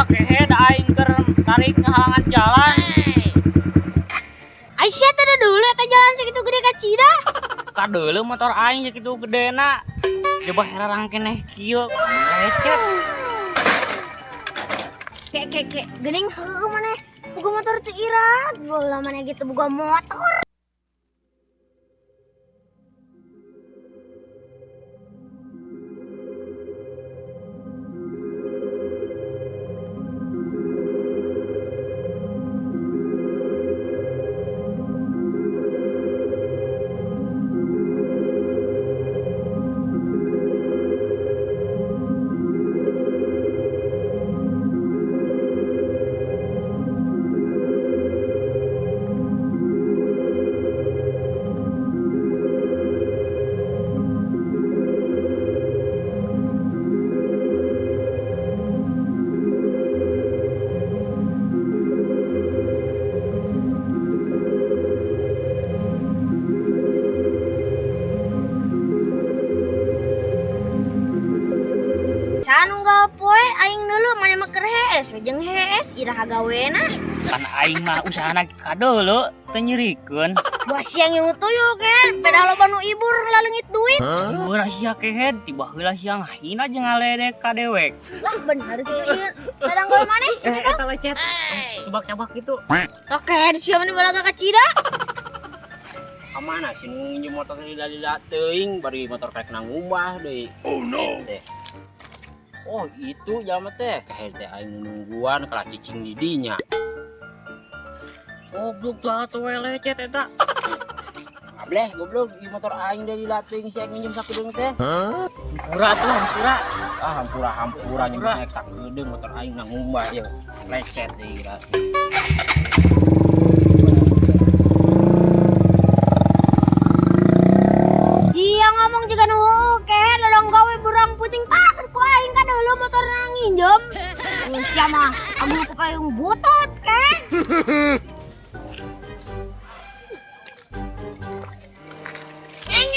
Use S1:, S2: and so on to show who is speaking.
S1: kehe da aing keur tarik halangan jalan.
S2: Aisyah tadi dulu eta jalan segitu gede ka Cida.
S1: Kadeuleu motor aing sakitu gedena. Coba herarang keneh kieu. Lecet.
S2: Kek geuning heueuh maneh. Boga motor teu irat, bola maneh gitu boga motor. Canunggal poe aing neulu maneh mah keur hees, jeung hees iraha gawena.
S1: Kan aing mah usahana kadeuleu teu nyerikeun.
S2: Buah siang yang tuyul kan, beda loba nu ibur ngaleungit duit.
S1: Ulah sia kehe tiba heula siang hina jeung ngaledek ka dewek.
S2: Lah bener gitu ieu. Kadang gol maneh cek
S1: Eta lecet. Cabak-cabak gitu.
S2: Oke, di sieu maneh balaga ka Cida.
S1: Kamana sih nginjem motor lila-lila teuing bari motor karek nang ngubah deui. Oh no. Oh itu jalma teh kayak teh aing nungguan kalah cicing di dinya. Goblok lah tuh lecet eta. Ableh goblok di motor aing deui lila teuing si nginjem sakedeung teh. Hampura tuh hampura. Ah hampura nyemek naik sakedeung motor aing nang ngubah ya. Lecet deui ira.
S2: Dia ngomong juga nu kayak lolong gawe burang puting tak ku aing ka deulu motor nang nginjem. Sia mah agung ku payung butut kan. Eng.